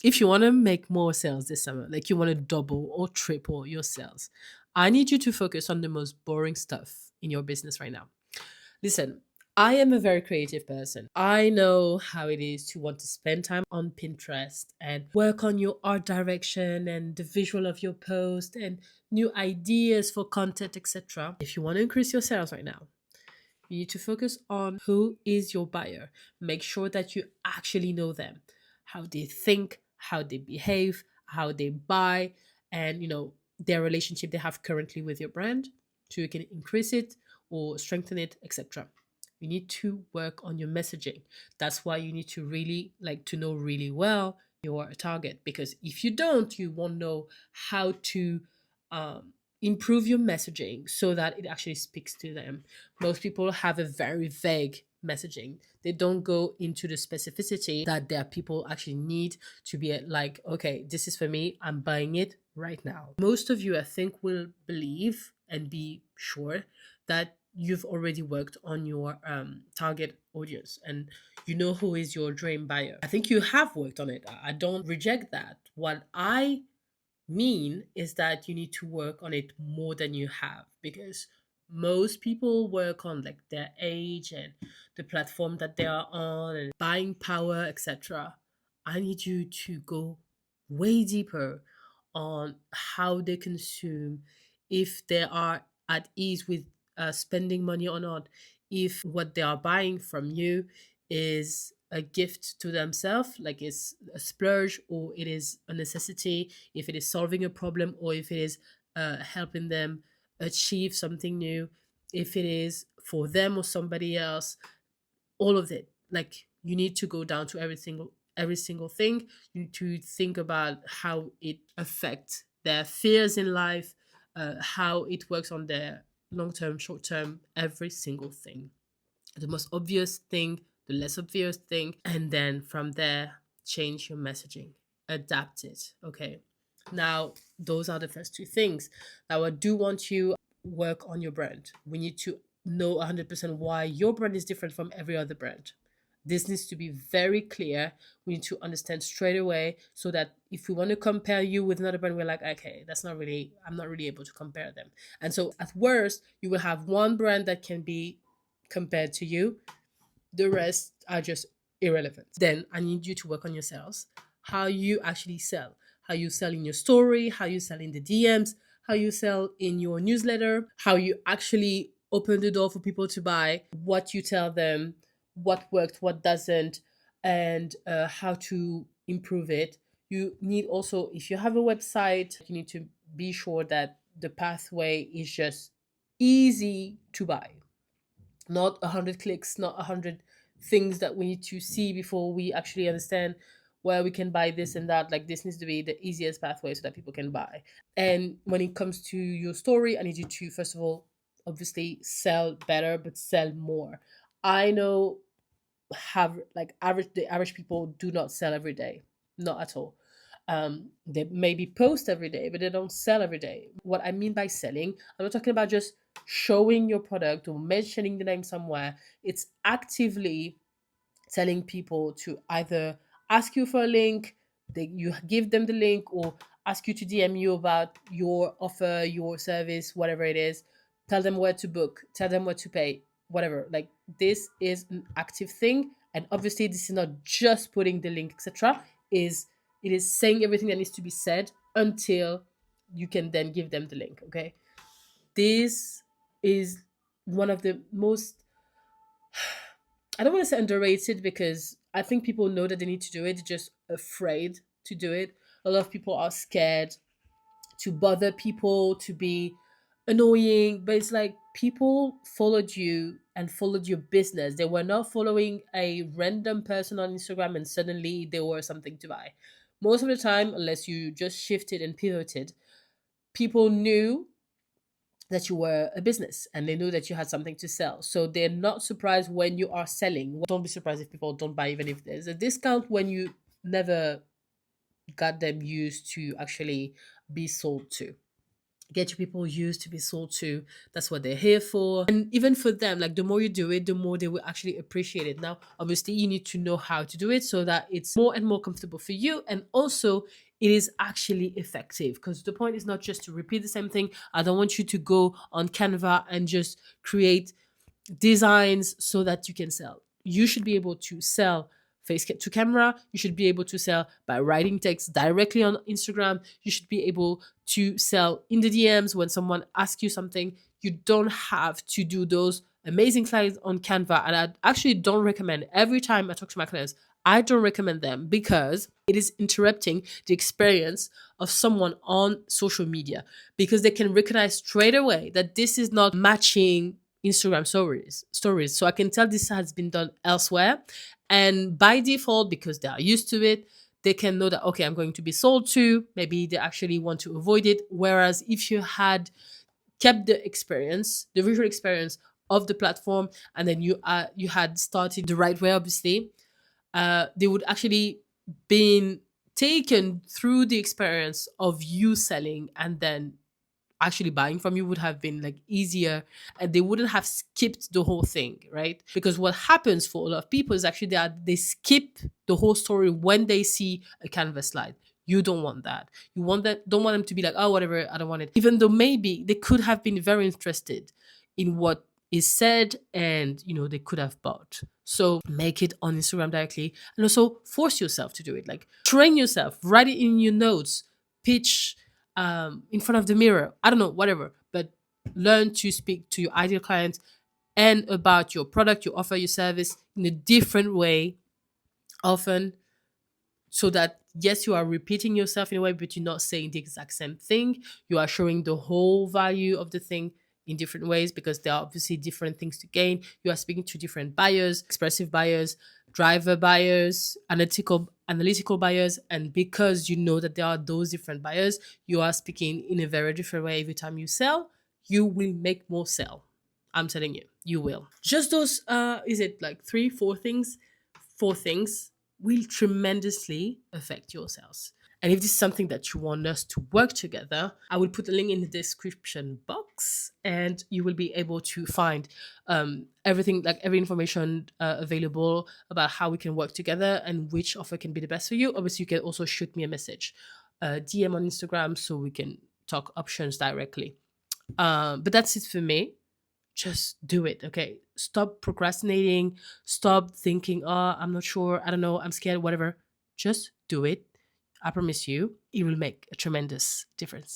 if you want to make more sales this summer, like you want to double or triple your sales, I need you to focus on the most boring stuff in your business right now. Listen, I am a very creative person. I know how it is to want to spend time on Pinterest and work on your art direction and the visual of your post and new ideas for content, etc. If you want to increase your sales right now, you need to focus on who is your buyer. Make sure that you actually know them, how they think, how they behave, how they buy, and their relationship they have currently with your brand, so you can increase it or strengthen it, etc. You need to work on your messaging. That's why you need to really like to know really well your target, because if you don't, you won't know how to improve your messaging so that it actually speaks to them. Most people have a very vague messaging. They don't go into the specificity that their people actually need to be like, okay, this is for me, I'm buying it right now. Most of you, I think, will believe and be sure that you've already worked on your target audience and you know who is your dream buyer. I think you have worked on it. I don't reject that. What I mean is that you need to work on it more than you have, because most people work on like their age and the platform that they are on and buying power, etc. I need you to go way deeper on how they consume, if they are at ease with spending money or not, if what they are buying from you is a gift to themselves, like it's a splurge, or it is a necessity, if it is solving a problem, or if it is helping them achieve something new, if it is for them or somebody else, all of it. Like you need to go down to every single thing. You need to think about how it affects their fears in life, how it works on their long term, short term, every single thing. The most obvious thing, the less obvious thing, and then from there, change your messaging, adapt it. Okay. Now, those are the first two things. Now, I do want you work on your brand. We need to know 100% why your brand is different from every other brand. This needs to be very clear. We need to understand straight away so that if we want to compare you with another brand, we're like, okay, I'm not really able to compare them. And so at worst, you will have one brand that can be compared to you. The rest are just irrelevant. Then I need you to work on your sales, how you actually sell, how you sell in your story, how you sell in the DMs, how you sell in your newsletter, how you actually open the door for people to buy, what you tell them, what worked, what doesn't, and how to improve it. You need also, if you have a website, you need to be sure that the pathway is just easy to buy, not 100 clicks, not 100 things that we need to see before we actually understand where we can buy this and that. Like this needs to be the easiest pathway so that people can buy. And when it comes to your story, I need you to first of all obviously sell better, but sell more. I know, have like average the average people do not sell every day, not at all. They maybe post every day, but they don't sell every day. What I mean by selling, I'm not talking about just showing your product or mentioning the name somewhere. It's actively telling people to either ask you for a link, you give them the link, or ask you to DM you about your offer, your service, whatever it is. Tell them where to book, tell them what to pay, whatever. Like this is an active thing, and obviously this is not just putting the link, etc. Is It is saying everything that needs to be said until you can then give them the link. Okay, this is one of the most, I don't want to say underrated, because I think people know that they need to do it, they're just afraid to do it. A lot of people are scared to bother people, to be annoying, but it's like people followed you and followed your business. They were not following a random person on Instagram and suddenly they were something to buy. Most of the time, unless you just shifted and pivoted, people knew that you were a business and they knew that you had something to sell. So they're not surprised when you are selling. Don't be surprised if people don't buy, even if there's a discount, when you never got them used to actually be sold to. Get your people used to be sold to. That's what they're here for. And even for them, like the more you do it, the more they will actually appreciate it. Now, obviously, you need to know how to do it so that it's more and more comfortable for you. And also, it is actually effective, because the point is not just to repeat the same thing. I don't want you to go on Canva and just create designs so that you can sell. You should be able to sell to camera. You should be able to sell by writing text directly on Instagram. You should be able to sell in the DMs when someone asks you something. You don't have to do those amazing slides on Canva. And I actually don't recommend, every time I talk to my clients, I don't recommend them because it is interrupting the experience of someone on social media, because they can recognize straight away that this is not matching Instagram stories. So I can tell this has been done elsewhere. And by default, because they are used to it, they can know that, okay, I'm going to be sold to. Maybe they actually want to avoid it. Whereas if you had kept the experience, the visual experience of the platform, and then you had started the right way, obviously, they would actually been taken through the experience of you selling, and then actually buying from you would have been like easier, and they wouldn't have skipped the whole thing, right? Because what happens for a lot of people is actually they skip the whole story when they see a canvas slide. You don't want that. You want that, don't want them to be like, oh, whatever, I don't want it. Even though maybe they could have been very interested in what is said, and they could have bought. So make it on Instagram directly, and also force yourself to do it. Like train yourself, write it in your notes, pitch in front of the mirror. I don't know, whatever. But learn to speak to your ideal client and about your product, your offer, your service in a different way, often, so that yes, you are repeating yourself in a way, but you're not saying the exact same thing. You are showing the whole value of the thing in different ways, because there are obviously different things to gain. You are speaking to different buyers, expressive buyers, driver buyers, analytical buyers, and because you know that there are those different buyers, you are speaking in a very different way. Every time you sell, you will make more sell. I'm telling you, you will. Just those is it like three, four things will tremendously affect your sales. And if this is something that you want us to work together, I will put a link in the description box, and you will be able to find everything, like every information available about how we can work together and which offer can be the best for you. Obviously, you can also shoot me a message, DM on Instagram, so we can talk options directly. But that's it for me. Just do it, okay? Stop procrastinating. Stop thinking, oh, I'm not sure, I don't know, I'm scared, whatever. Just do it. I promise you, it will make a tremendous difference.